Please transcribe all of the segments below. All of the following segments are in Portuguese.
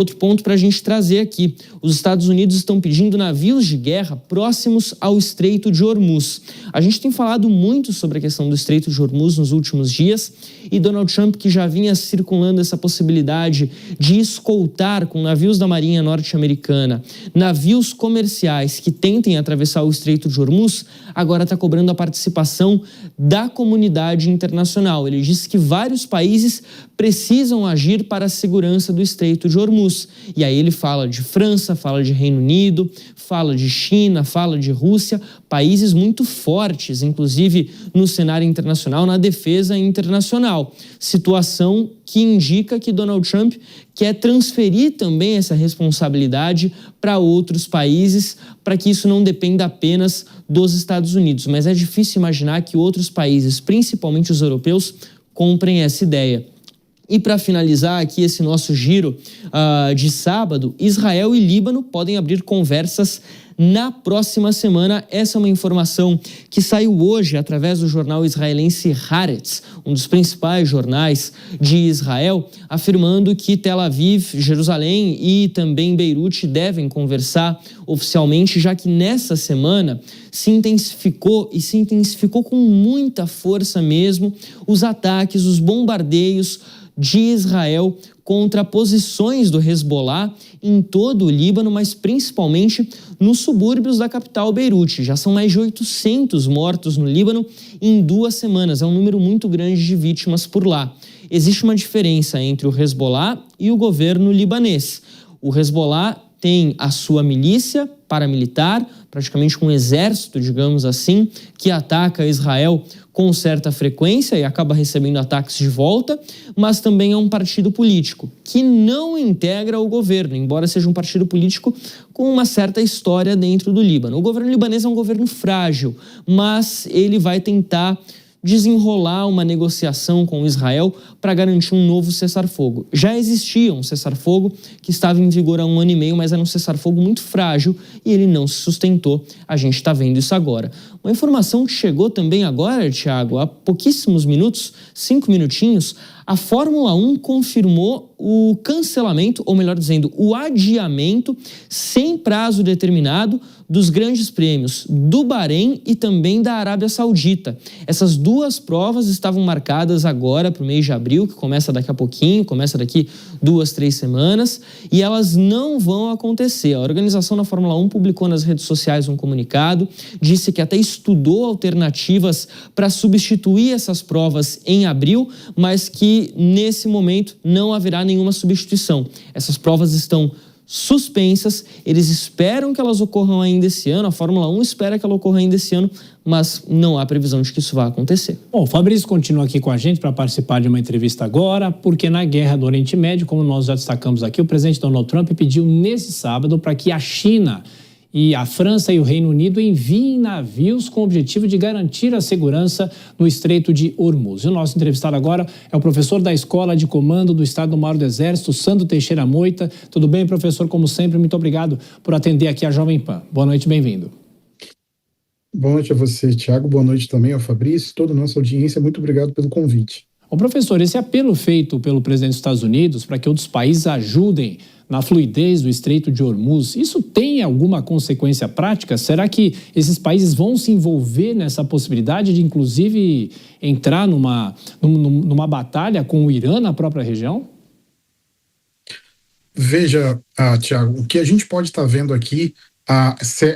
Outro ponto para a gente trazer aqui: os Estados Unidos estão pedindo navios de guerra próximos ao Estreito de Hormuz. A gente tem falado muito sobre a questão do Estreito de Hormuz nos últimos dias, e Donald Trump, que já vinha circulando essa possibilidade de escoltar com navios da Marinha norte-americana navios comerciais que tentem atravessar o Estreito de Hormuz, agora está cobrando a participação da comunidade internacional. Ele disse que vários países precisam agir para a segurança do Estreito de Hormuz. E aí ele fala de França, fala de Reino Unido, fala de China, fala de Rússia, países muito fortes, inclusive no cenário internacional, na defesa internacional. Situação que indica que Donald Trump quer transferir também essa responsabilidade para outros países, para que isso não dependa apenas dos Estados Unidos. Mas é difícil imaginar que outros países, principalmente os europeus, comprem essa ideia. E para finalizar aqui esse nosso giro de sábado, Israel e Líbano podem abrir conversas na próxima semana. Essa é uma informação que saiu hoje através do jornal israelense Haaretz, um dos principais jornais de Israel, afirmando que Tel Aviv, Jerusalém e também Beirute devem conversar oficialmente, já que nessa semana se intensificou com muita força mesmo os ataques, os bombardeios de Israel contra posições do Hezbollah em todo o Líbano, mas principalmente nos subúrbios da capital Beirute. Já são mais de 800 mortos no Líbano em 2 semanas. É um número muito grande de vítimas por lá. Existe uma diferença entre o Hezbollah e o governo libanês. O Hezbollah tem a sua milícia paramilitar, praticamente um exército, digamos assim, que ataca Israel com certa frequência e acaba recebendo ataques de volta, mas também é um partido político que não integra o governo, embora seja um partido político com uma certa história dentro do Líbano. O governo libanês é um governo frágil, mas ele vai tentar desenrolar uma negociação com Israel para garantir um novo cessar-fogo. Já existia um cessar-fogo que estava em vigor há 1 ano e meio, mas era um cessar-fogo muito frágil e ele não se sustentou. A gente está vendo isso agora. Uma informação que chegou também agora, Thiago, há pouquíssimos minutos, 5 minutinhos, a Fórmula 1 confirmou o cancelamento, ou melhor dizendo, o adiamento sem prazo determinado dos grandes prêmios do Bahrein e também da Arábia Saudita. Essas 2 provas estavam marcadas agora para o mês de abril, que começa daqui a pouquinho, começa daqui 2, 3 semanas, e elas não vão acontecer. A organização da Fórmula 1 publicou nas redes sociais um comunicado, disse que até estudou alternativas para substituir essas provas em abril, mas que nesse momento não haverá nenhuma substituição. Essas provas estão suspensas, eles esperam que elas ocorram ainda esse ano, a Fórmula 1 espera que ela ocorra ainda esse ano, mas não há previsão de que isso vá acontecer. Bom, o Fabrício continua aqui com a gente para participar de uma entrevista agora, porque na guerra do Oriente Médio, como nós já destacamos aqui, o presidente Donald Trump pediu nesse sábado para que a China e a França e o Reino Unido enviem navios com o objetivo de garantir a segurança no Estreito de Hormuz. E o nosso entrevistado agora é o professor da Escola de Comando do Estado-Maior do Exército, Sandro Teixeira Moita. Tudo bem, professor? Como sempre, muito obrigado por atender aqui a Jovem Pan. Boa noite, bem-vindo. Boa noite a você, Thiago. Boa noite também ao Fabrício, toda a nossa audiência. Muito obrigado pelo convite. Ô, professor, esse apelo feito pelo presidente dos Estados Unidos para que outros países ajudem na fluidez do Estreito de Hormuz, isso tem alguma consequência prática? Será que esses países vão se envolver nessa possibilidade de, inclusive, entrar numa batalha com o Irã na própria região? Veja, Thiago, o que a gente pode estar vendo aqui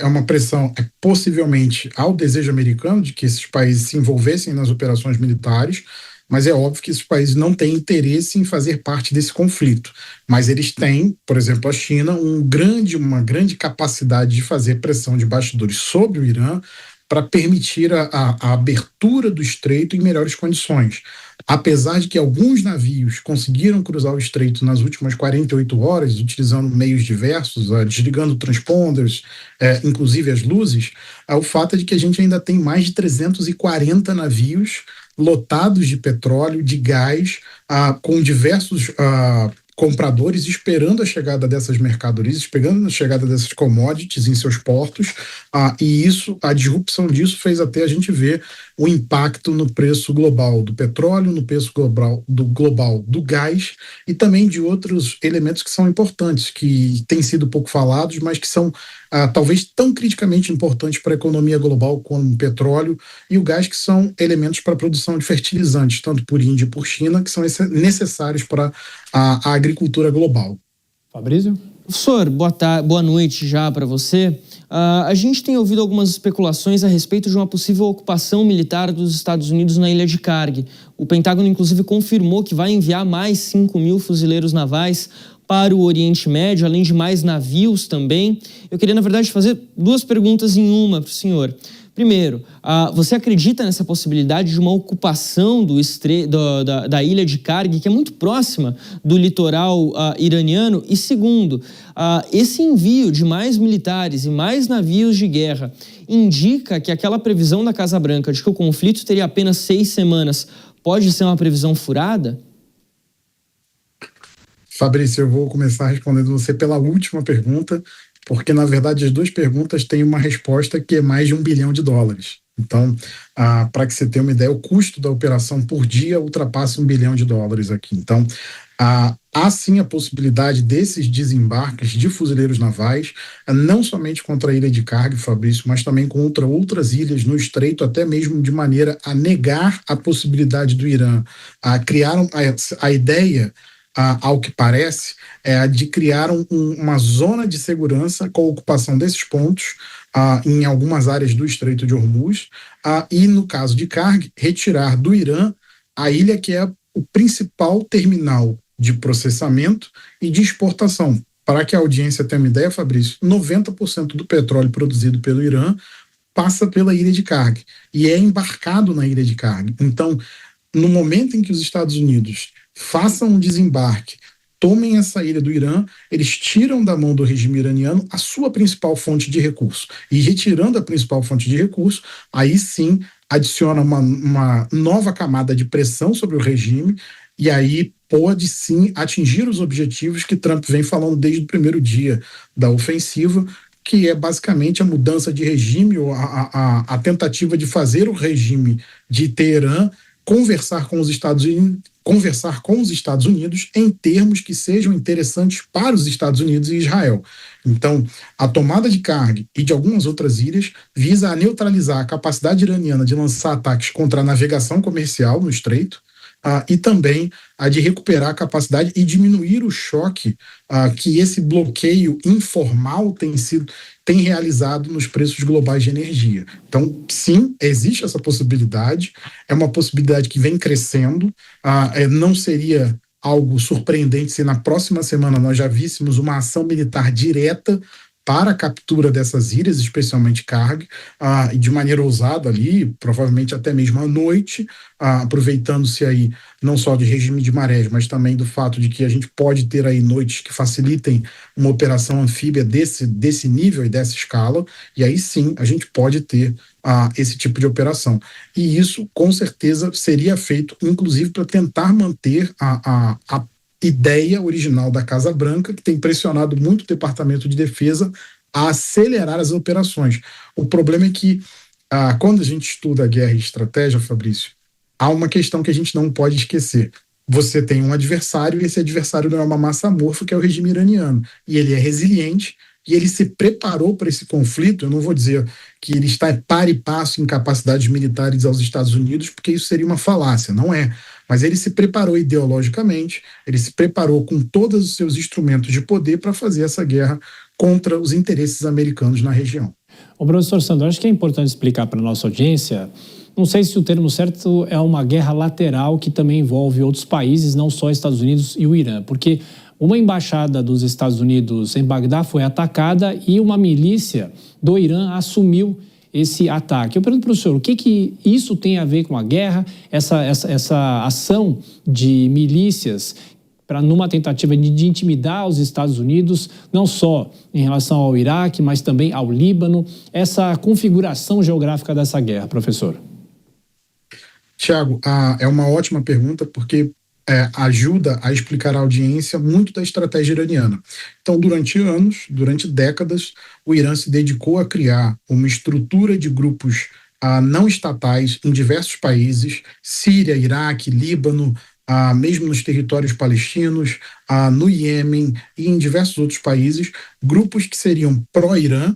é uma pressão, possivelmente, ao desejo americano de que esses países se envolvessem nas operações militares, mas é óbvio que esses países não têm interesse em fazer parte desse conflito. Mas eles têm, por exemplo, a China, uma grande capacidade de fazer pressão de bastidores sobre o Irã para permitir a abertura do estreito em melhores condições. Apesar de que alguns navios conseguiram cruzar o estreito nas últimas 48 horas, utilizando meios diversos, desligando transponders, inclusive as luzes, o fato é de que a gente ainda tem mais de 340 navios lotados de petróleo, de gás, com diversos compradores esperando a chegada dessas mercadorias, esperando a chegada dessas commodities em seus portos, e a disrupção disso fez até a gente ver o impacto no preço global do petróleo, no preço global do gás e também de outros elementos que são importantes, que têm sido pouco falados, mas que são talvez tão criticamente importantes para a economia global como o petróleo e o gás, que são elementos para a produção de fertilizantes, tanto por Índia e por China, que são necessários para a agricultura global. Fabrício? Professor, boa noite já para você. A gente tem ouvido algumas especulações a respeito de uma possível ocupação militar dos Estados Unidos na ilha de Cargue. O Pentágono, inclusive, confirmou que vai enviar mais 5.000 fuzileiros navais para o Oriente Médio, além de mais navios também. Eu queria, na verdade, fazer duas perguntas em uma para o senhor. Primeiro, você acredita nessa possibilidade de uma ocupação da ilha de Cargue, que é muito próxima do litoral iraniano? E segundo, esse envio de mais militares e mais navios de guerra indica que aquela previsão da Casa Branca de que o conflito teria apenas 6 semanas pode ser uma previsão furada? Fabrício, eu vou começar respondendo você pela última pergunta, porque, na verdade, as duas perguntas têm uma resposta que é mais de $1 bilhão. Então, para que você tenha uma ideia, o custo da operação por dia ultrapassa $1 bilhão aqui. Então, há sim a possibilidade desses desembarques de fuzileiros navais, não somente contra a ilha de Cargue, Fabrício, mas também contra outras ilhas no Estreito, até mesmo de maneira a negar a possibilidade do Irã criar a ideia, ao que parece, de criar uma zona de segurança com a ocupação desses pontos em algumas áreas do Estreito de Hormuz, e, no caso de Cargue, retirar do Irã a ilha que é o principal terminal de processamento e de exportação. Para que a audiência tenha uma ideia, Fabrício, 90% do petróleo produzido pelo Irã passa pela ilha de Cargue e é embarcado na ilha de Cargue. Então, no momento em que os Estados Unidos façam um desembarque, tomem essa ilha do Irã, eles tiram da mão do regime iraniano a sua principal fonte de recurso. E retirando a principal fonte de recurso, aí sim adiciona uma nova camada de pressão sobre o regime, e aí pode sim atingir os objetivos que Trump vem falando desde o primeiro dia da ofensiva, que é basicamente a mudança de regime, ou a tentativa de fazer o regime de Teherã conversar com os Estados Unidos em termos que sejam interessantes para os Estados Unidos e Israel. Então, a tomada de Cargue e de algumas outras ilhas visa a neutralizar a capacidade iraniana de lançar ataques contra a navegação comercial no Estreito, e também a de recuperar a capacidade e diminuir o choque que esse bloqueio informal tem realizado nos preços globais de energia. Então, sim, existe essa possibilidade, é uma possibilidade que vem crescendo, não seria algo surpreendente se na próxima semana nós já víssemos uma ação militar direta para a captura dessas ilhas, especialmente Cargue, e de maneira ousada ali, provavelmente até mesmo à noite, aproveitando-se aí não só de regime de marés, mas também do fato de que a gente pode ter aí noites que facilitem uma operação anfíbia desse nível e dessa escala, e aí sim a gente pode ter esse tipo de operação. E isso, com certeza, seria feito, inclusive, para tentar manter a ideia original da Casa Branca, que tem pressionado muito o Departamento de Defesa a acelerar as operações. O problema é que, quando a gente estuda a guerra e estratégia, Fabrício, há uma questão que a gente não pode esquecer. Você tem um adversário, e esse adversário não é uma massa amorfa, que é o regime iraniano. E ele é resiliente, e ele se preparou para esse conflito. Eu não vou dizer que ele está par e passo em capacidades militares aos Estados Unidos, porque isso seria uma falácia, não é. Mas ele se preparou ideologicamente, ele se preparou com todos os seus instrumentos de poder para fazer essa guerra contra os interesses americanos na região. O professor Sandro, acho que é importante explicar para a nossa audiência, não sei se o termo certo é uma guerra lateral que também envolve outros países, não só Estados Unidos e o Irã, porque uma embaixada dos Estados Unidos em Bagdá foi atacada e uma milícia do Irã assumiu esse ataque. Eu pergunto para o senhor, o que isso tem a ver com a guerra, essa ação de milícias numa tentativa de intimidar os Estados Unidos, não só em relação ao Iraque, mas também ao Líbano, essa configuração geográfica dessa guerra, professor? Tiago, é uma ótima pergunta, porque ajuda a explicar à audiência muito da estratégia iraniana. Então, durante anos, durante décadas, o Irã se dedicou a criar uma estrutura de grupos não estatais em diversos países, Síria, Iraque, Líbano, mesmo nos territórios palestinos, no Iêmen e em diversos outros países, grupos que seriam pró-Irã,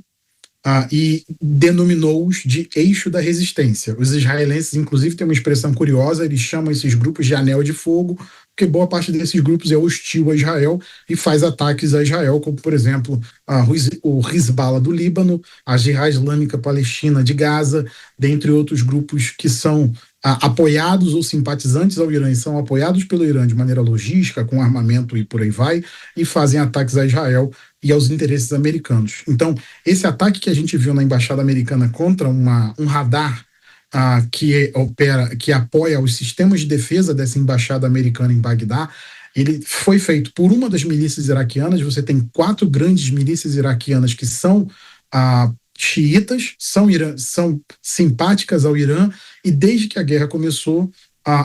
e denominou-os de eixo da resistência. Os israelenses, inclusive, têm uma expressão curiosa, eles chamam esses grupos de anel de fogo, porque boa parte desses grupos é hostil a Israel e faz ataques a Israel, como, por exemplo, o Hezbollah do Líbano, a Jihad Islâmica Palestina de Gaza, dentre outros grupos que são apoiados ou simpatizantes ao Irã e são apoiados pelo Irã de maneira logística, com armamento e por aí vai, e fazem ataques a Israel e aos interesses americanos. Então, esse ataque que a gente viu na embaixada americana contra um radar que apoia os sistemas de defesa dessa embaixada americana em Bagdá, ele foi feito por uma das milícias iraquianas. Você tem 4 grandes milícias iraquianas que são xiitas, são simpáticas ao Irã, e desde que a guerra começou,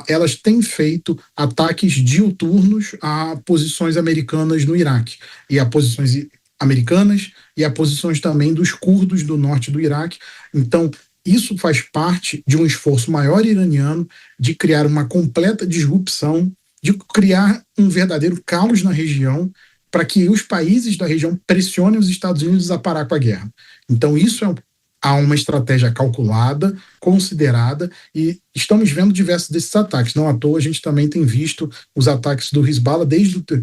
elas têm feito ataques diuturnos a posições americanas no Iraque, e a posições americanas e a posições também dos curdos do norte do Iraque. Então, isso faz parte de um esforço maior iraniano de criar uma completa disrupção, de criar um verdadeiro caos na região, para que os países da região pressionem os Estados Unidos a parar com a guerra. Então, isso há uma estratégia calculada, considerada, e estamos vendo diversos desses ataques. Não à toa, a gente também tem visto os ataques do Hezbollah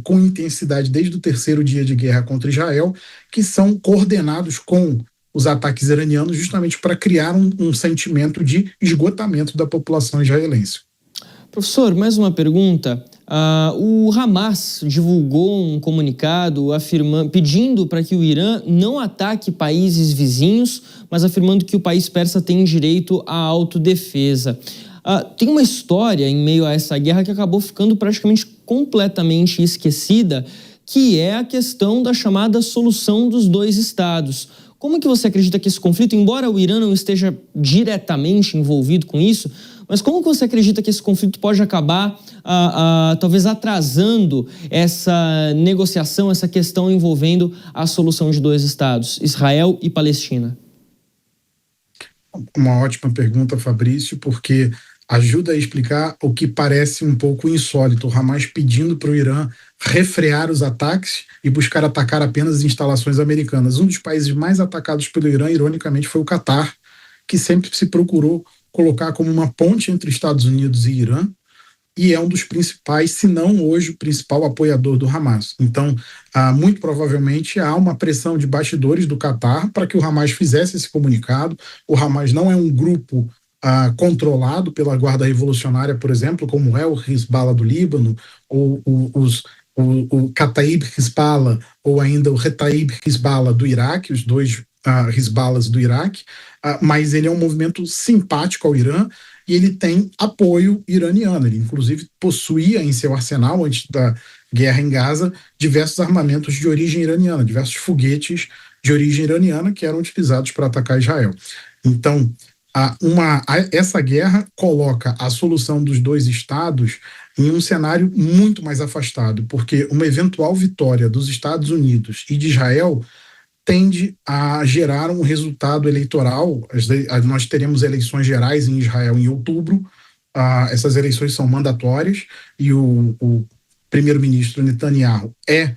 com intensidade desde o 3º dia de guerra contra Israel, que são coordenados com os ataques iranianos justamente para criar um sentimento de esgotamento da população israelense. Professor, mais uma pergunta. O Hamas divulgou um comunicado pedindo para que o Irã não ataque países vizinhos, mas afirmando que o país persa tem direito à autodefesa. Tem uma história em meio a essa guerra que acabou ficando praticamente completamente esquecida, que é a questão da chamada solução dos 2 estados. Como é que você acredita que esse conflito, embora o Irã não esteja diretamente envolvido com isso, mas como que você acredita que esse conflito pode acabar talvez atrasando essa negociação, essa questão envolvendo a solução de 2 estados, Israel e Palestina? Uma ótima pergunta, Fabrício, porque ajuda a explicar o que parece um pouco insólito, o Hamas pedindo para o Irã refrear os ataques e buscar atacar apenas as instalações americanas. Um dos países mais atacados pelo Irã, ironicamente, foi o Catar, que sempre se procurou colocar como uma ponte entre Estados Unidos e Irã, e é um dos principais, se não hoje o principal apoiador do Hamas. Então, muito provavelmente há uma pressão de bastidores do Catar para que o Hamas fizesse esse comunicado. O Hamas não é um grupo controlado pela Guarda Revolucionária, por exemplo, como é o Hezbollah do Líbano, ou o Kataib Hezbollah, ou ainda o Retaib Hezbollah do Iraque, os 2 Hezbollahs do Iraque, mas ele é um movimento simpático ao Irã e ele tem apoio iraniano. Ele, inclusive, possuía em seu arsenal, antes da guerra em Gaza, diversos armamentos de origem iraniana, diversos foguetes de origem iraniana que eram utilizados para atacar Israel. Então, essa guerra coloca a solução dos 2 estados em um cenário muito mais afastado, porque uma eventual vitória dos Estados Unidos e de Israel tende a gerar um resultado eleitoral. Nós teremos eleições gerais em Israel em outubro. Essas eleições são mandatórias e o primeiro-ministro Netanyahu é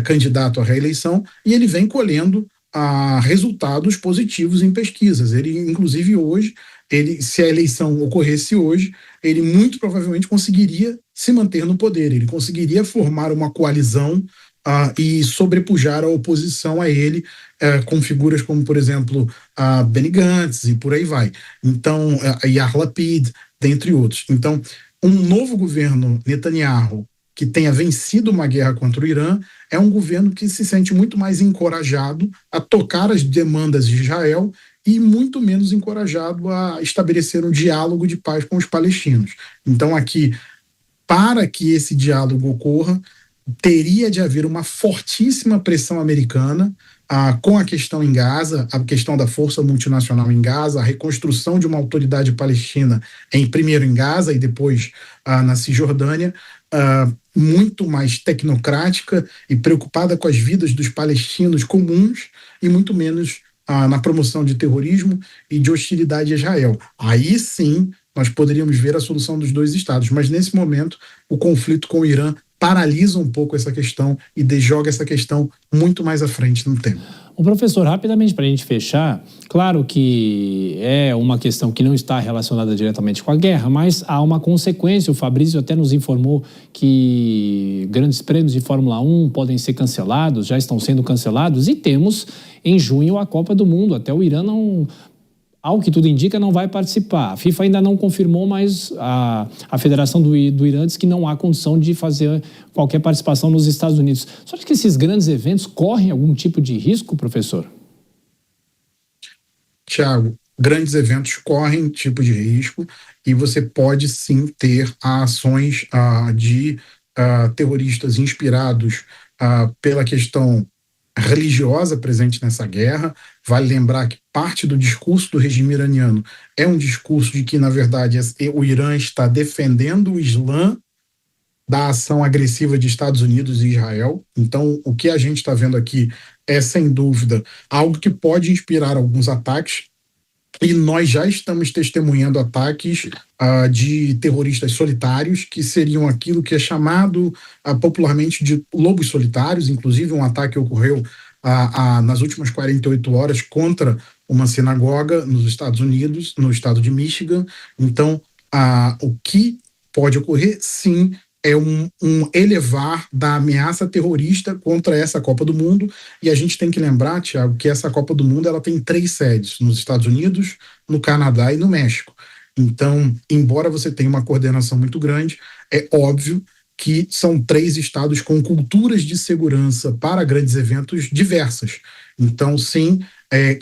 candidato à reeleição, e ele vem colhendo resultados positivos em pesquisas. Ele, inclusive, hoje, se a eleição ocorresse hoje, ele muito provavelmente conseguiria se manter no poder, ele conseguiria formar uma coalizão e sobrepujar a oposição a ele, com figuras como, por exemplo, Benny Gantz e por aí vai. Então, Yair Lapid, dentre outros. Então, um novo governo Netanyahu que tenha vencido uma guerra contra o Irã é um governo que se sente muito mais encorajado a tocar as demandas de Israel e muito menos encorajado a estabelecer um diálogo de paz com os palestinos. Então, aqui, para que esse diálogo ocorra, teria de haver uma fortíssima pressão americana com a questão em Gaza, a questão da força multinacional em Gaza, a reconstrução de uma autoridade palestina primeiro em Gaza e depois na Cisjordânia, muito mais tecnocrática e preocupada com as vidas dos palestinos comuns e muito menos na promoção de terrorismo e de hostilidade a Israel. Aí sim nós poderíamos ver a solução dos dois estados, mas nesse momento o conflito com o Irã paralisa um pouco essa questão e joga essa questão muito mais à frente no tempo. O professor, rapidamente para a gente fechar, claro que é uma questão que não está relacionada diretamente com a guerra, mas há uma consequência. O Fabrício até nos informou que grandes prêmios de Fórmula 1 podem ser cancelados, já estão sendo cancelados, e temos em junho a Copa do Mundo. Até o Irã não, ao que tudo indica, não vai participar. A FIFA ainda não confirmou, mas a Federação do Irã diz que não há condição de fazer qualquer participação nos Estados Unidos. Só que esses grandes eventos correm algum tipo de risco, professor? Tiago, grandes eventos correm tipo de risco e você pode sim ter ações de terroristas inspirados pela questão religiosa presente nessa guerra. Vale lembrar que parte do discurso do regime iraniano é um discurso de que, na verdade, o Irã está defendendo o Islã da ação agressiva de Estados Unidos e Israel. Então, o que a gente está vendo aqui é, sem dúvida, algo que pode inspirar alguns ataques, e nós já estamos testemunhando ataques de terroristas solitários, que seriam aquilo que é chamado popularmente de lobos solitários. Inclusive, um ataque ocorreu nas últimas 48 horas contra uma sinagoga nos Estados Unidos, no estado de Michigan. Então, o que pode ocorrer, sim, é um elevar da ameaça terrorista contra essa Copa do Mundo. E a gente tem que lembrar, Tiago, que essa Copa do Mundo ela tem 3 sedes, nos Estados Unidos, no Canadá e no México. Então, embora você tenha uma coordenação muito grande, é óbvio que são 3 estados com culturas de segurança para grandes eventos diversas. Então, sim,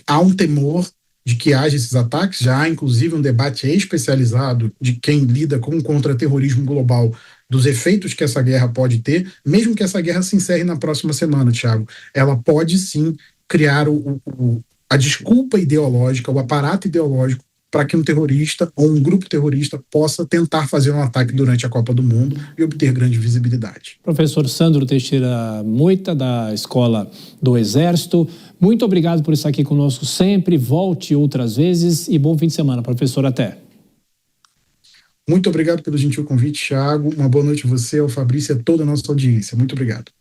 há um temor de que haja esses ataques. Já há, inclusive, um debate especializado de quem lida com o contra-terrorismo global, dos efeitos que essa guerra pode ter, mesmo que essa guerra se encerre na próxima semana, Tiago. Ela pode, sim, criar a desculpa ideológica, o aparato ideológico para que um terrorista ou um grupo terrorista possa tentar fazer um ataque durante a Copa do Mundo e obter grande visibilidade. Professor Sandro Teixeira Moita, da Escola do Exército, muito obrigado por estar aqui conosco sempre. Volte outras vezes e bom fim de semana, professor. Até. Muito obrigado pelo gentil convite, Thiago. Uma boa noite a você, ao Fabrício e a toda a nossa audiência. Muito obrigado.